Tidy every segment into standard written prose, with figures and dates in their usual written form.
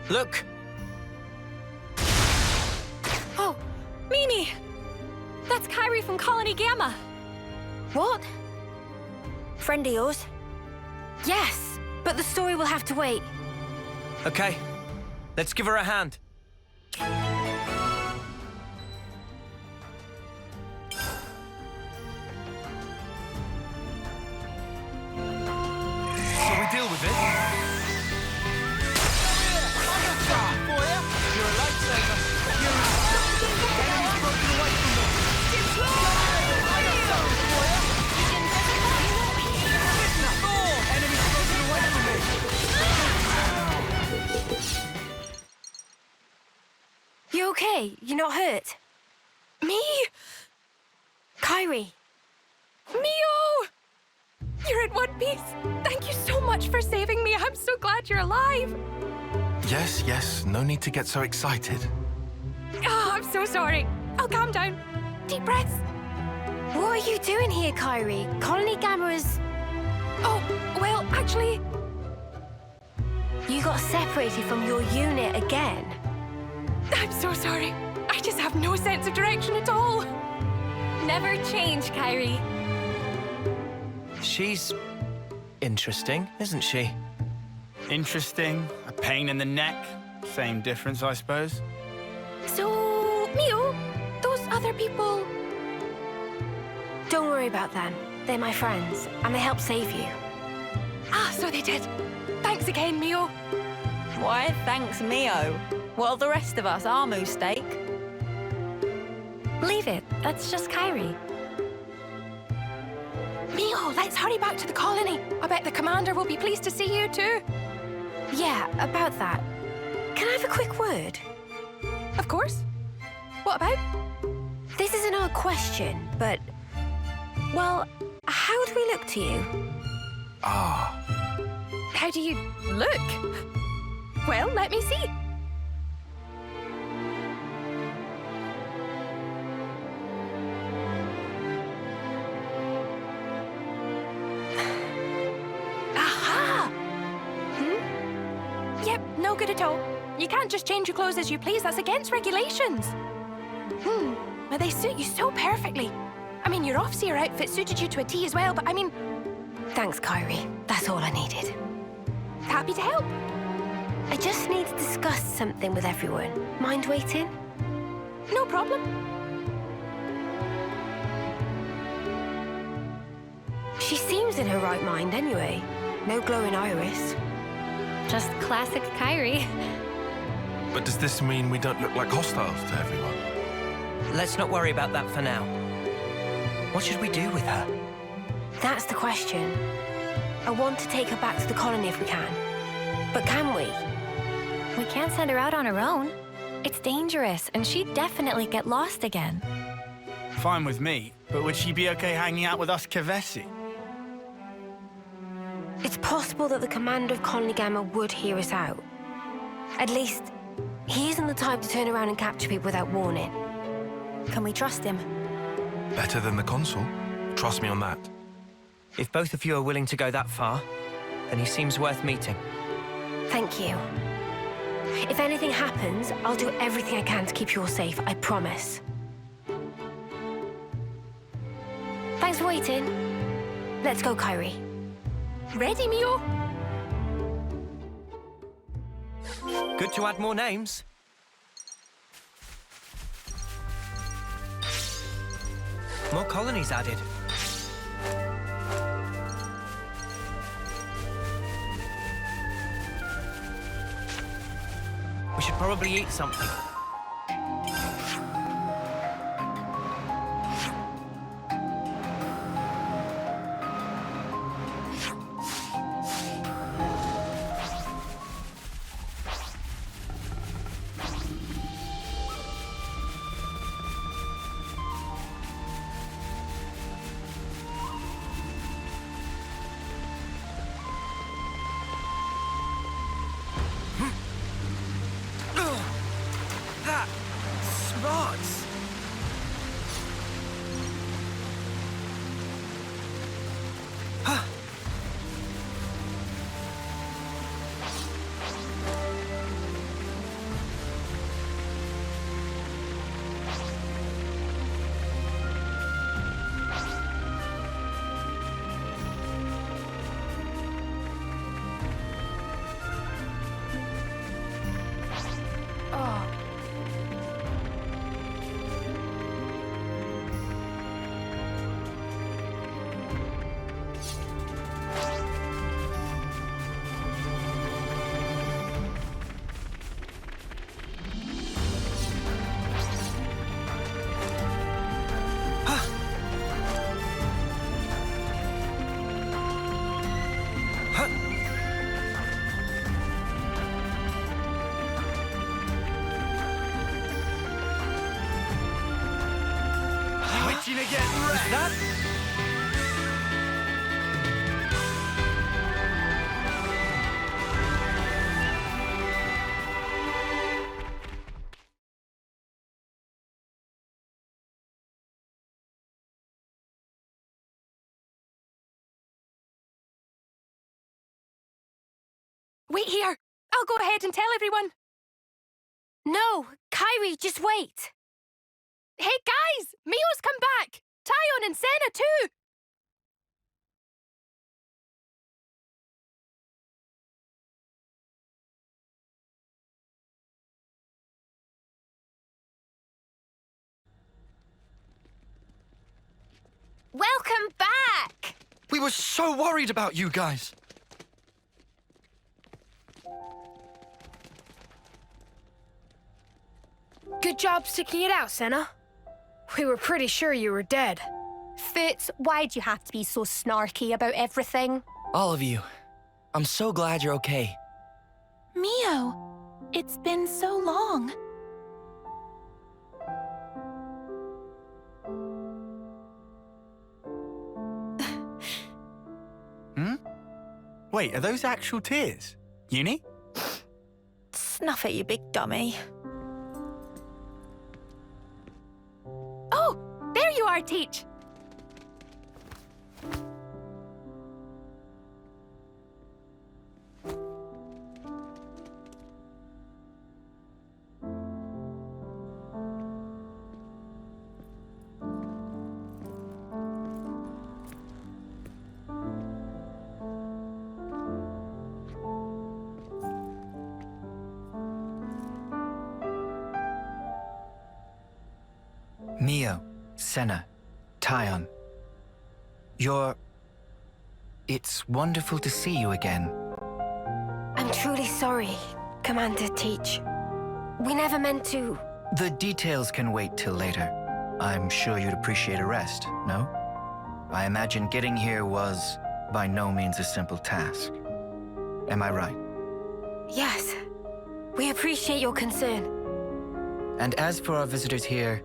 Look! Oh, Mimi! That's Kyrie from Colony Gamma. What? Friend of yours? Yes, but the story will have to wait. Okay, let's give her a hand. So we deal with it? You're a lifesaver. Enemy's broken away from me. Enemy's broken away from me. You okay? You're not hurt? Me? Kyrie. Mio! You're in one piece. Thank you so much for saving me. I'm so glad you're alive. Yes, yes, no need to get so excited. Oh, I'm so sorry. I'll calm down. Deep breaths. What are you doing here, Kyrie? Colony Gamma is... Oh, well, actually... You got separated from your unit again. I'm so sorry. I just have no sense of direction at all. Never change, Kyrie. She's interesting, isn't she? Interesting, a pain in the neck. Same difference, I suppose. So, Mio, those other people... Don't worry about them. They're my friends, and they helped save you. Ah, so they did. Thanks again, Mio. Why, thanks, Mio. Well, the rest of us are mistake. Leave it. That's just Kyrie. Mio, let's hurry back to the colony. I bet the commander will be pleased to see you too. Yeah, about that. Can I have a quick word? Of course. What about? This is an odd question, but... Well, how do we look to you? Ah, How do you look? Well, let me see. Aha! Yep, no good at all. You can't just change your clothes as you please. That's against regulations. But they suit you so perfectly. I mean, your off-seer outfit suited you to a T as well, but I mean... Thanks, Kyrie. That's all I needed. Happy to help. I just need to discuss something with everyone. Mind waiting? No problem. She seems in her right mind anyway. No glowing iris. Just classic Kyrie. but does this mean we don't look like hostiles to everyone? Let's not worry about that for now. What should we do with her? That's the question. I want to take her back to the colony if we can. But can we? We can't send her out on her own. It's dangerous, and she'd definitely get lost again. Fine with me, but would she be okay hanging out with us Kevesi? It's possible that the commander of Colony Gamma would hear us out. At least, he isn't the type to turn around and capture people without warning. Can we trust him? Better than the consul. Trust me on that. If both of you are willing to go that far, then he seems worth meeting. Thank you. If anything happens, I'll do everything I can to keep you all safe, I promise. Thanks for waiting. Let's go, Kyrie. Ready, Mio? Good to add more names. More colonies added. We should probably eat something. itching to get wrecked. That? Wait here. I'll go ahead and tell everyone. No, Kyrie, just wait. Hey, guys! Mio's come back! Tyon and Senna, too! Welcome back! We were so worried about you guys. Good job sticking it out, Senna. We were pretty sure you were dead. Foots, why'd you have to be so snarky about everything? All of you. I'm so glad you're okay. Mio, it's been so long. Wait, are those actual tears? Uni? Snuff it, you big dummy. Oh, there you are, Teach. Mio, Senna, Tyon. It's wonderful to see you again. I'm truly sorry, Commander Teach. We never meant to... The details can wait till later. I'm sure you'd appreciate a rest, no? I imagine getting here was by no means a simple task. Am I right? Yes. We appreciate your concern. And as for our visitors here,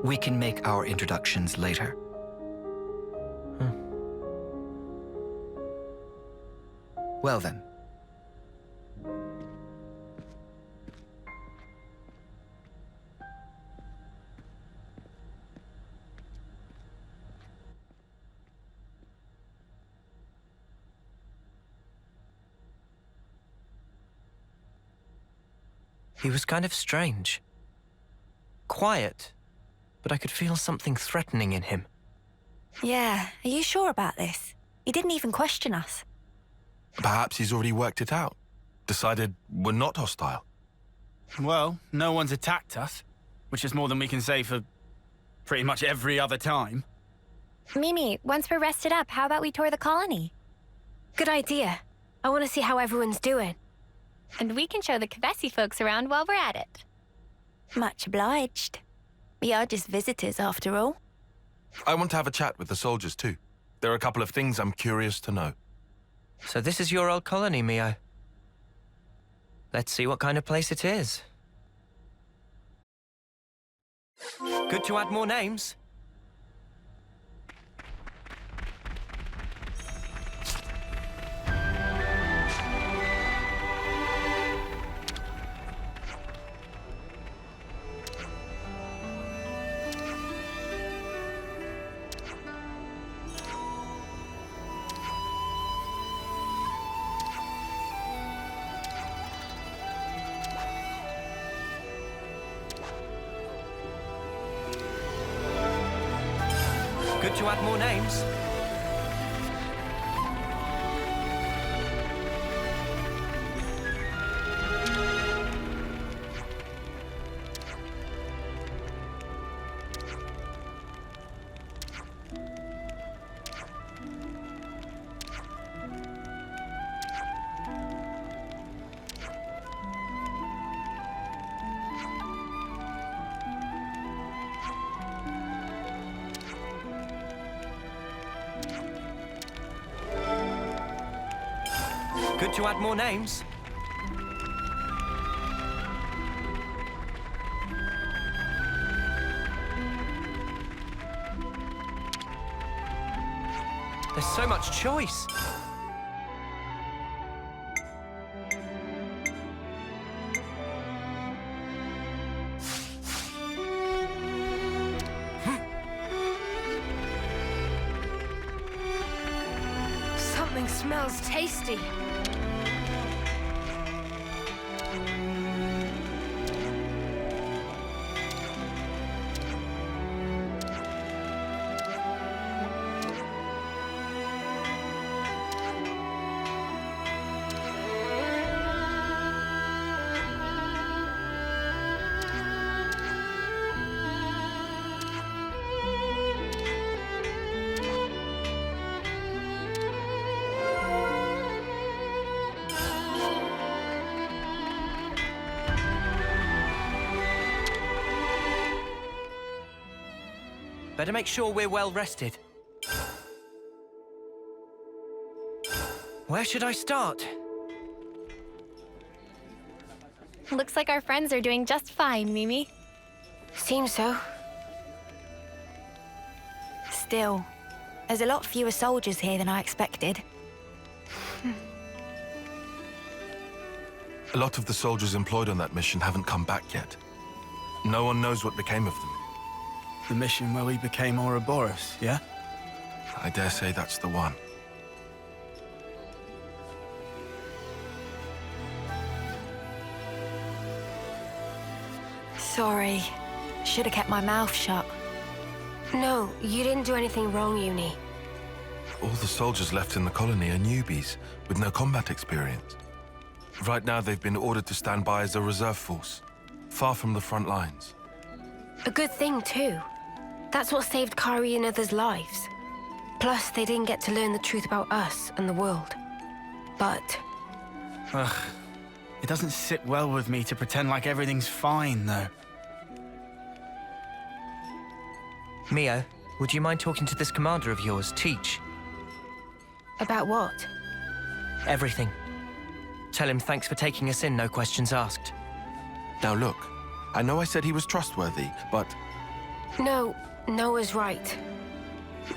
we can make our introductions later. Well then. He was kind of strange. Quiet, but I could feel something threatening in him. Yeah, are you sure about this? He didn't even question us. Perhaps he's already worked it out. Decided we're not hostile. Well, no one's attacked us, which is more than we can say for pretty much every other time. Mimi, once we're rested up, how about we tour the colony? Good idea. I want to see how everyone's doing. And we can show the Kvesi folks around while we're at it. Much obliged. We are just visitors, after all. I want to have a chat with the soldiers too. There are a couple of things I'm curious to know. So this is your old colony, Mio. Let's see what kind of place it is. Good to add more names. Good to add more names. Good to add more names. There's so much choice. Something smells tasty. Better make sure we're well rested. Where should I start? Looks like our friends are doing just fine, Mimi. Seems so. Still, there's a lot fewer soldiers here than I expected. A lot of the soldiers employed on that mission haven't come back yet. No one knows what became of them. The mission where we became Ouroboros, yeah? I dare say that's the one. Sorry. Should have kept my mouth shut. No, you didn't do anything wrong, Uni. All the soldiers left in the colony are newbies with no combat experience. Right now, they've been ordered to stand by as a reserve force, far from the front lines. A good thing, too. That's what saved Kari and others' lives. Plus, they didn't get to learn the truth about us and the world. But Ugh. It doesn't sit well with me to pretend like everything's fine, though. Mio, would you mind talking to this commander of yours, Teach? about what? Everything. Tell him thanks for taking us in, no questions asked. Now look, I know I said he was trustworthy, but No, Noah's right.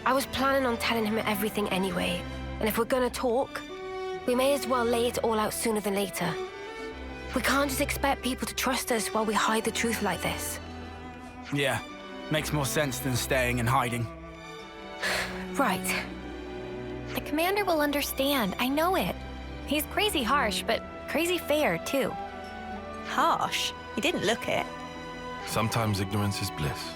I was planning on telling him everything anyway. And if we're gonna talk, we may as well lay it all out sooner than later. We can't just expect people to trust us while we hide the truth like this. Yeah, makes more sense than staying and hiding. Right. The commander will understand, I know it. He's crazy harsh, but crazy fair, too. Harsh? He didn't look it. sometimes ignorance is bliss.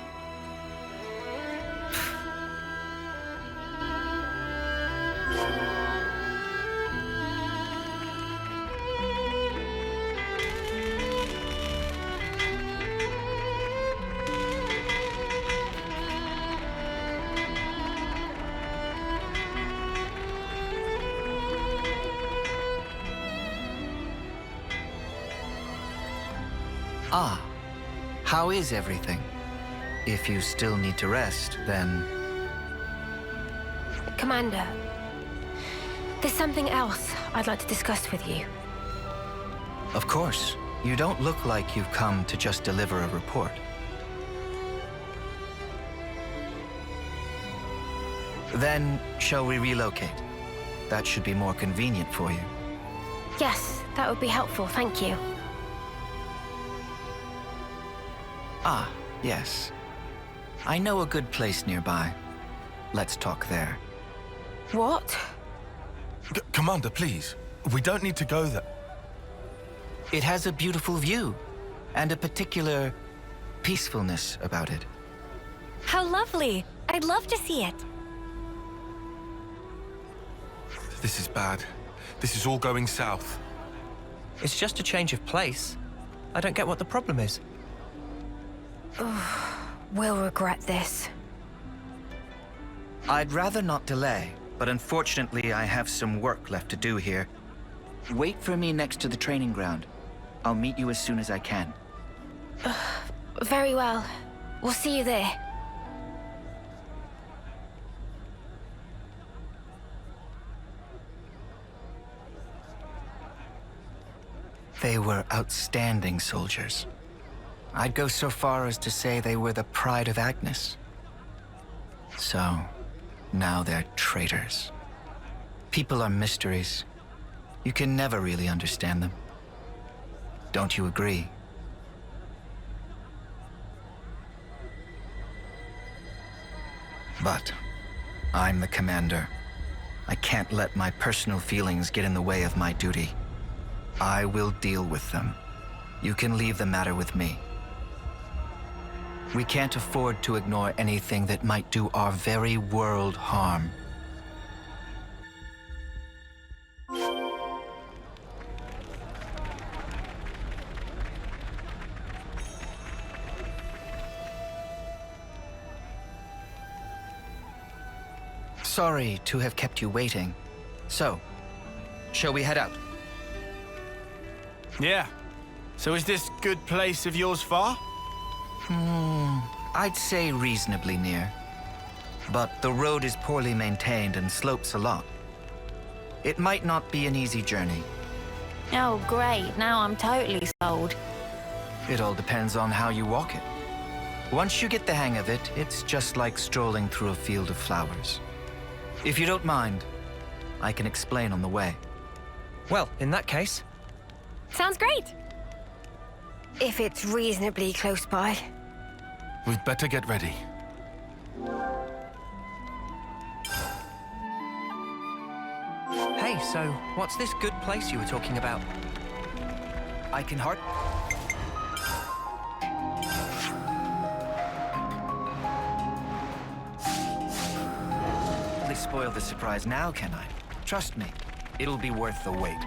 Ah, how is everything? If you still need to rest, then... Commander, there's something else I'd like to discuss with you. Of course, you don't look like you've come to just deliver a report. Then, shall we relocate? That should be more convenient for you. Yes, that would be helpful, thank you. Ah, yes. I know a good place nearby. Let's talk there. What? Commander, please. We don't need to go there. It has a beautiful view, and a particular peacefulness about it. How lovely! I'd love to see it. This is bad. This is all going south. It's just a change of place. I don't get what the problem is. We'll regret this. I'd rather not delay, but unfortunately I have some work left to do here. Wait for me next to the training ground. I'll meet you as soon as I can. Very well. We'll see you there. They were outstanding soldiers. I'd go so far as to say they were the pride of Agnes. So, Now they're traitors. People are mysteries. You can never really understand them. Don't you agree? But I'm the commander. I can't let my personal feelings get in the way of my duty. I will deal with them. You can leave the matter with me. We can't afford to ignore anything that might do our very world harm. Sorry to have kept you waiting. So, shall we head out? Yeah. So is this good place of yours far? I'd say reasonably near. But the road is poorly maintained and slopes a lot. It might not be an easy journey. Oh, great. Now I'm totally sold. It all depends on how you walk it. Once you get the hang of it, it's just like strolling through a field of flowers. If you don't mind, I can explain on the way. Well, in that case, Sounds great. If it's reasonably close by. We'd better get ready. hey, so what's this good place you were talking about? I can hardly spoil the surprise now, can I? Trust me, it'll be worth the wait.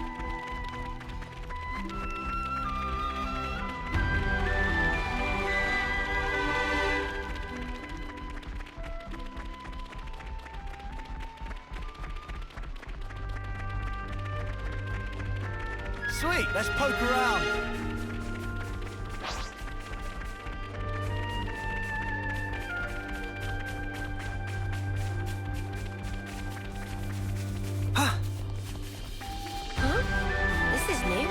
Sweet, let's poke around. This is new.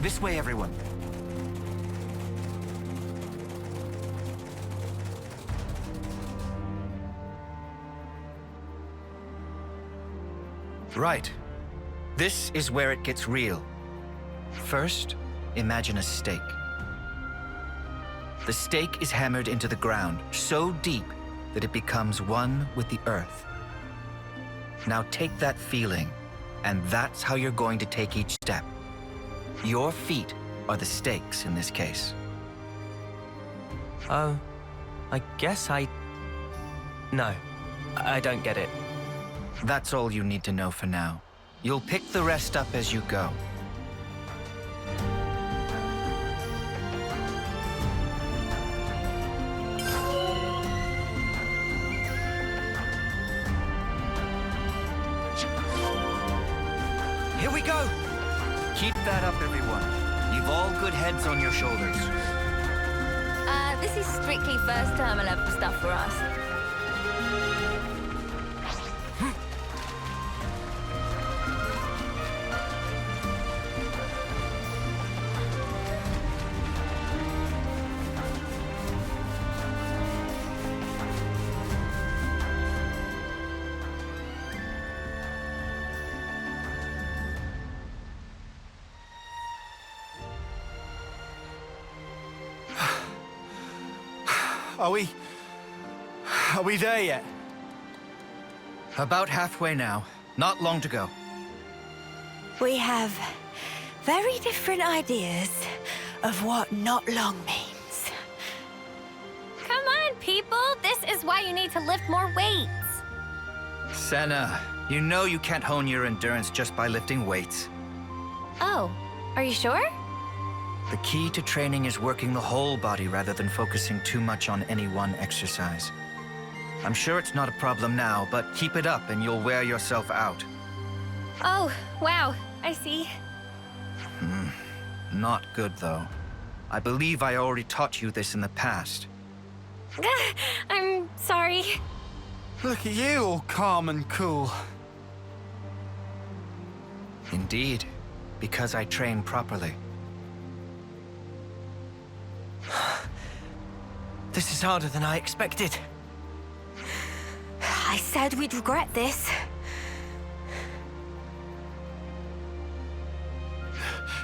This way, everyone. Right. This is where it gets real. First, imagine a stake. The stake is hammered into the ground so deep that it becomes one with the earth. Now take that feeling, and that's how you're going to take each step. Your feet are the stakes in this case. Oh, I guess No, I don't get it. That's all you need to know for now. You'll pick the rest up as you go. Here we go! Keep that up, everyone. You've all good heads on your shoulders. This is strictly first term level stuff for us. Are we there yet? About halfway now. Not long to go. We have very different ideas of what not long means. Come on, people. This is why you need to lift more weights. Senna, you know you can't hone your endurance just by lifting weights. Oh, are you sure? The key to training is working the whole body rather than focusing too much on any one exercise. I'm sure it's not a problem now, but keep it up and you'll wear yourself out. Oh, wow. I see. Not good, though. I believe I already taught you this in the past. I'm sorry. Look at you, all calm and cool. Indeed, because I train properly. This is harder than I expected. I said we'd regret this.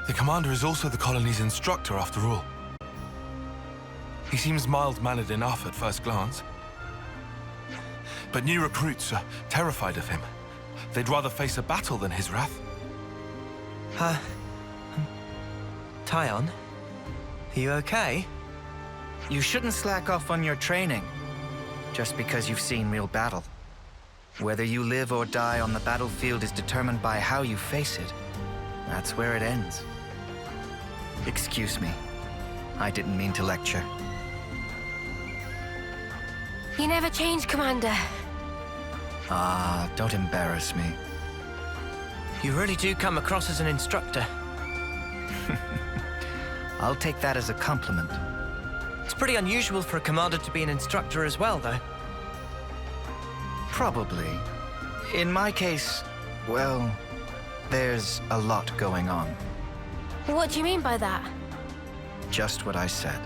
The commander is also the colony's instructor, after all. He seems mild-mannered enough at first glance. But new recruits are terrified of him. They'd rather face a battle than his wrath. Tyon? Are you okay? You shouldn't slack off on your training, just because you've seen real battle. Whether you live or die on the battlefield is determined by how you face it. That's where it ends. Excuse me. I didn't mean to lecture. You never change, Commander. Ah, don't embarrass me. You really do come across as an instructor. I'll take that as a compliment. It's pretty unusual for a commander to be an instructor as well, though. Probably. In my case, well, there's a lot going on. What do you mean by that? Just what I said.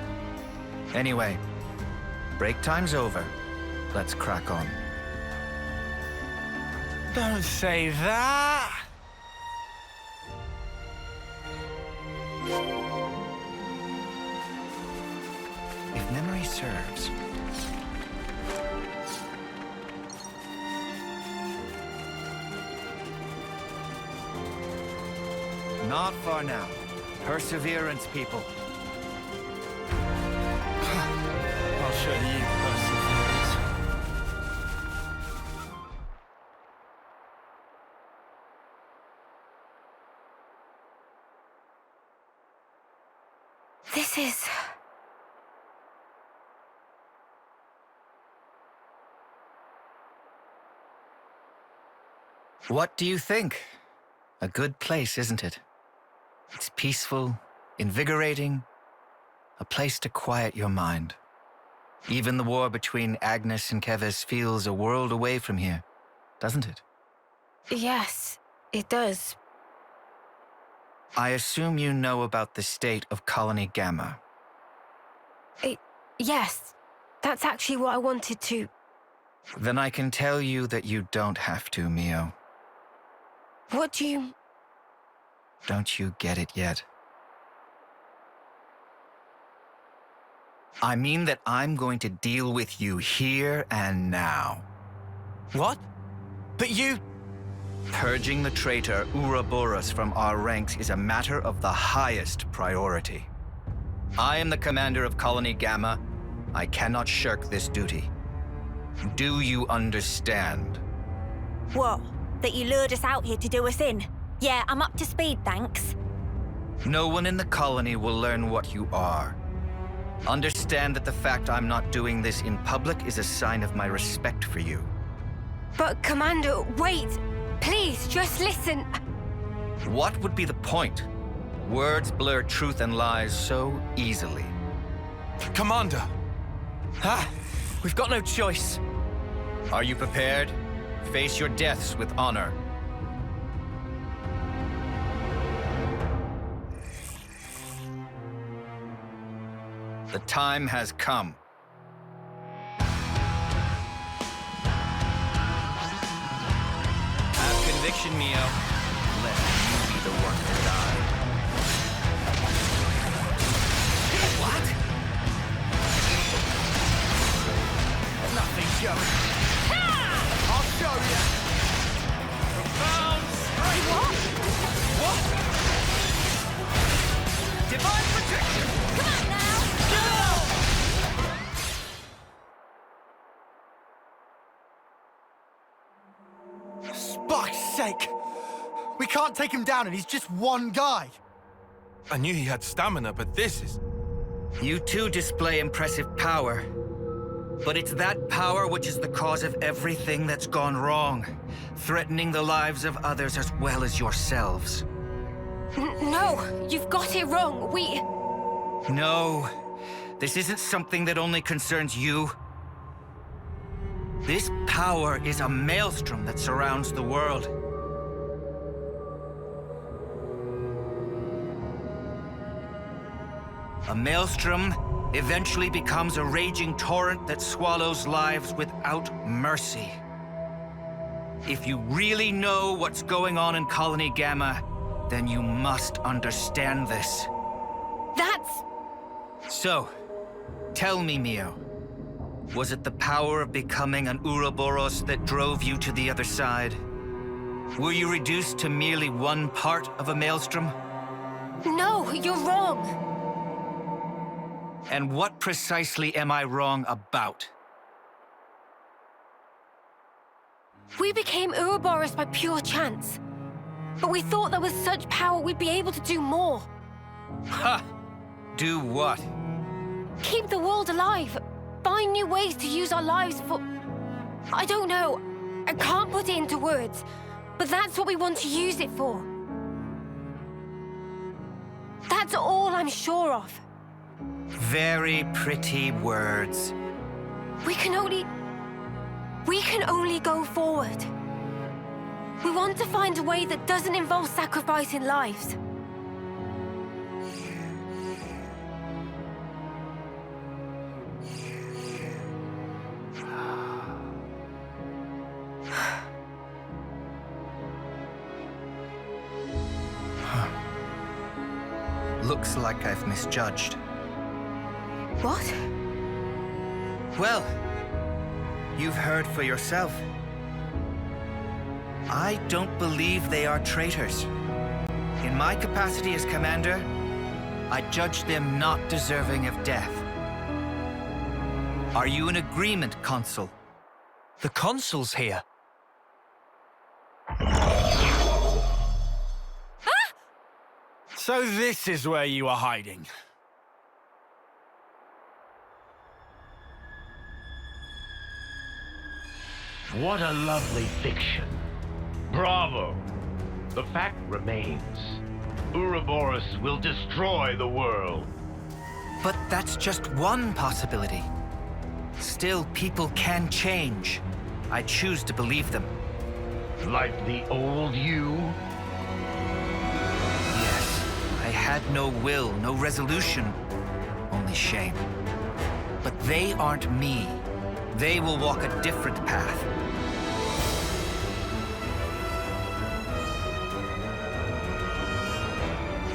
Anyway, break time's over. Let's crack on. Don't say that. If memory serves... Not far now. Perseverance, people. I'll show you perseverance. This is... What do you think? A good place, isn't it? It's peaceful, invigorating, a place to quiet your mind. Even the war between Agnes and Keves feels a world away from here, doesn't it? Yes, it does. I assume you know about the state of Colony Gamma. Yes, that's actually what I wanted to... Then I can tell you that you don't have to, Mio. What do you... Don't you get it yet? I mean that I'm going to deal with you here and now. What? But you... Purging the traitor Ouroboros from our ranks is a matter of the highest priority. I am the commander of Colony Gamma. I cannot shirk this duty. Do you understand? What? That you lured us out here to do us in? Yeah, I'm up to speed, thanks. No one in the colony will learn what you are. Understand that the fact I'm not doing this in public is a sign of my respect for you. But, Commander, wait! Please, just listen! What would be the point? Words blur truth and lies so easily. Commander! We've got no choice. Are you prepared? Face your deaths with honor. The time has come. Have conviction, Mio. Let you be the one to die. What? Nothing going. I'll show you. Profound strike. What? Divine protection. Come on now! Fuck's sake! We can't take him down, and he's just one guy. I knew he had stamina, but this is... You too display impressive power. But it's that power which is the cause of everything that's gone wrong, threatening the lives of others as well as yourselves. No, you've got it wrong. No, this isn't something that only concerns you. This power is a maelstrom that surrounds the world. A maelstrom eventually becomes a raging torrent that swallows lives without mercy. If you really know what's going on in Colony Gamma, then you must understand this. That's... So, tell me, Mio. Was it the power of becoming an Ouroboros that drove you to the other side? Were you reduced to merely one part of a maelstrom? No, you're wrong. And what precisely am I wrong about? We became Ouroboros by pure chance. But we thought that with such power we'd be able to do more. Ha! Do what? Keep the world alive. Find new ways to use our lives for... I don't know. I can't put it into words. But that's what we want to use it for. That's all I'm sure of. Very pretty words. We can only go forward. We want to find a way that doesn't involve sacrificing lives. Looks like I've misjudged. What? Well, you've heard for yourself. I don't believe they are traitors. In my capacity as commander, I judge them not deserving of death. Are you in agreement, Consul? The Consul's here. So this is where you are hiding. What a lovely fiction. Bravo! The fact remains. Ouroboros will destroy the world. But that's just one possibility. Still, people can change. I choose to believe them. Like the old you? Yes, I had no will, no resolution, only shame. But they aren't me. They will walk a different path.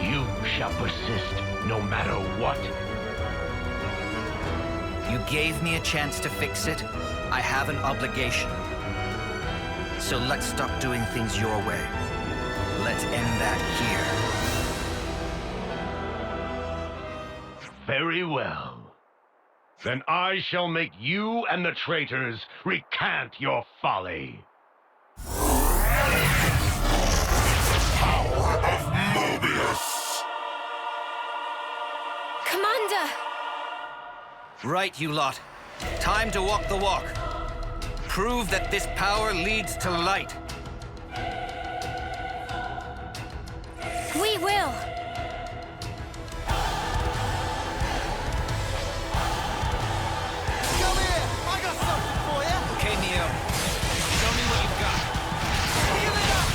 You shall persist no matter what. You gave me a chance to fix it. I have an obligation. So let's stop doing things your way. Let's end that here. Very well. Then I shall make you and the traitors recant your folly. Power of Mobius! Commander! Right, you lot. Time to walk the walk. Prove that this power leads to light. We will! Come here! I got something for you! Okay, Neo. Show me what you've got. Heal it up!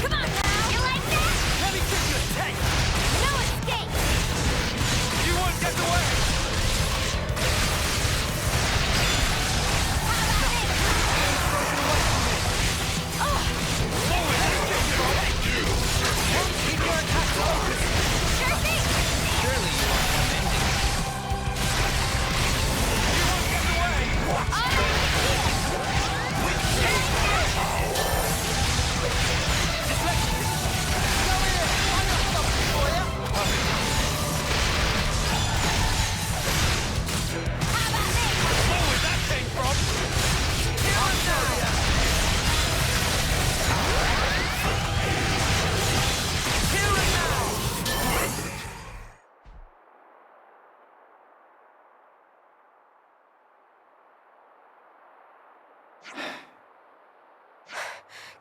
Come on now! You like that? Let me give you a taste! No escape! You won't get away! Keep your attacks focused! Sure thing! Surely you are commending me. You won't get away! Just let me... Come here! I got something for you! How about this? Where that came from? I'll show you! Here and now!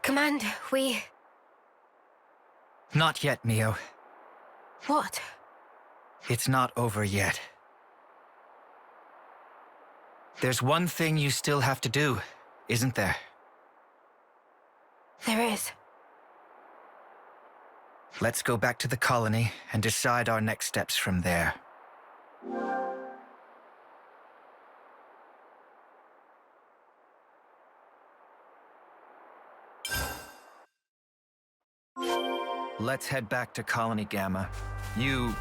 Commander, we... Not yet, Neo. What? It's not over yet. There's one thing you still have to do, isn't there? There is. Let's go back to the colony and decide our next steps from there. Let's head back to Colony Gamma. You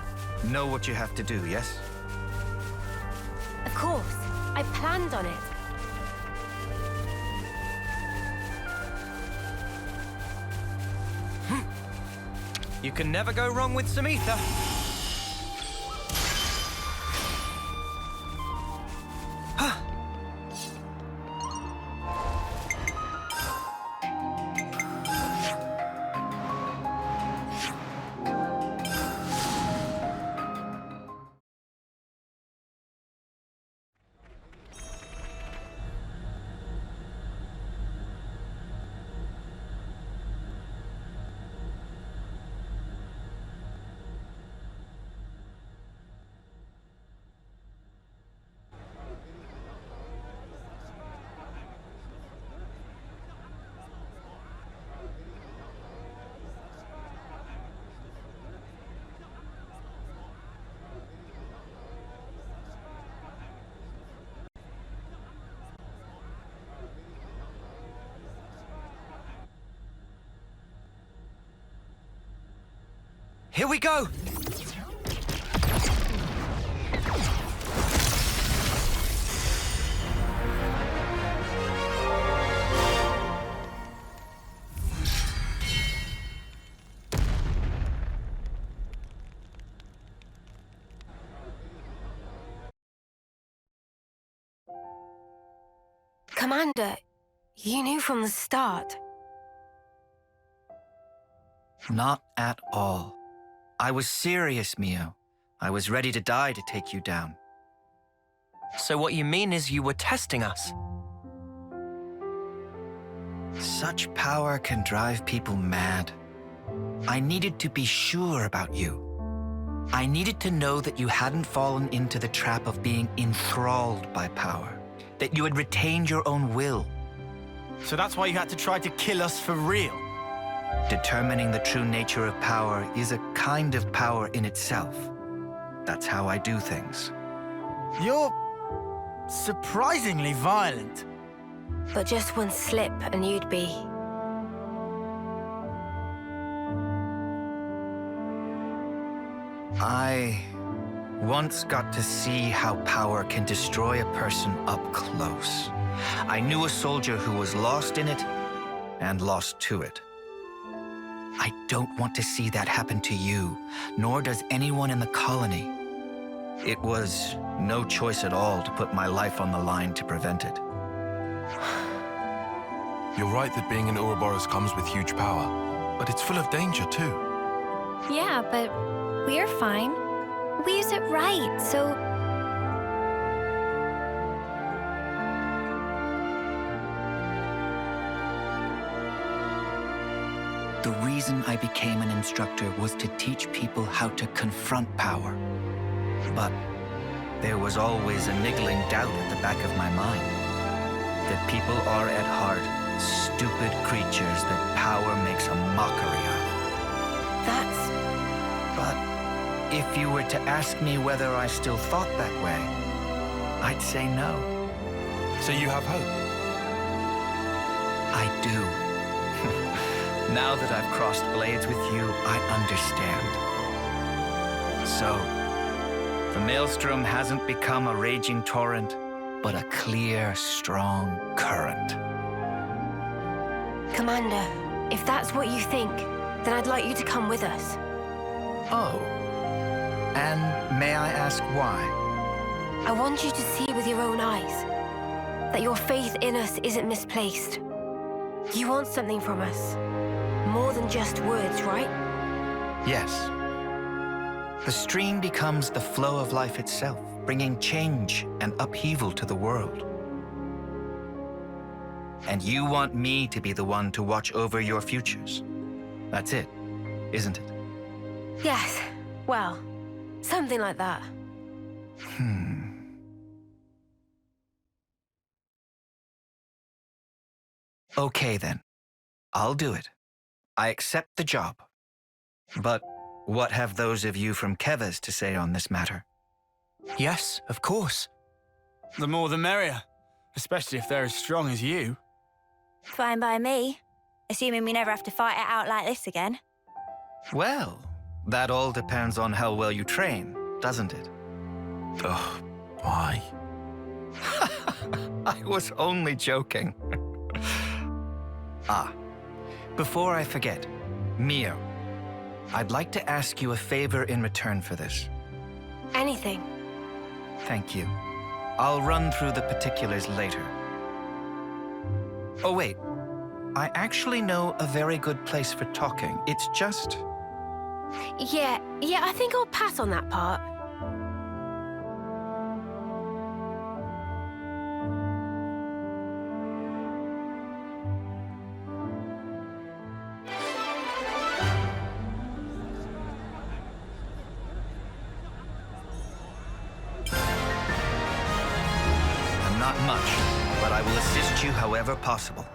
know what you have to do, yes? Of course. I planned on it. You can never go wrong with some ether. Here we go! Commander, you knew from the start. Not at all. I was serious, Mio. I was ready to die to take you down. So what you mean is you were testing us? Such power can drive people mad. I needed to be sure about you. I needed to know that you hadn't fallen into the trap of being enthralled by power, that you had retained your own will. So that's why you had to try to kill us for real? Determining the true nature of power is a kind of power in itself. That's how I do things. You're surprisingly violent. But just one slip and you'd be... I once got to see how power can destroy a person up close. I knew a soldier who was lost in it and lost to it. I don't want to see that happen to you, nor does anyone in the colony. It was no choice at all to put my life on the line to prevent it. You're right that being an Ouroboros comes with huge power, but it's full of danger too. Yeah, but we're fine. We use it right, so... The reason I became an instructor was to teach people how to confront power. But there was always a niggling doubt at the back of my mind that people are at heart stupid creatures that power makes a mockery of. That's... But if you were to ask me whether I still thought that way, I'd say no. So you have hope? I do. Now that I've crossed blades with you, I understand. So, the Maelstrom hasn't become a raging torrent, but a clear, strong current. Commander, if that's what you think, then I'd like you to come with us. Oh. And may I ask why? I want you to see with your own eyes that your faith in us isn't misplaced. You want something from us. More than just words, right? Yes. The stream becomes the flow of life itself, bringing change and upheaval to the world. And you want me to be the one to watch over your futures. That's it, isn't it? Yes. Well, something like that. Okay, then. I'll do it. I accept the job. But what have those of you from Kevas to say on this matter? Yes, of course. The more the merrier, especially if they're as strong as you. Fine by me. Assuming we never have to fight it out like this again. Well, that all depends on how well you train, doesn't it? Ugh, why? I was only joking. Before I forget, Mio, I'd like to ask you a favor in return for this. Anything. Thank you. I'll run through the particulars later. Oh, wait. I actually know a very good place for talking. It's just... Yeah, I think I'll pass on that part. I'm not much, but I will assist you however possible.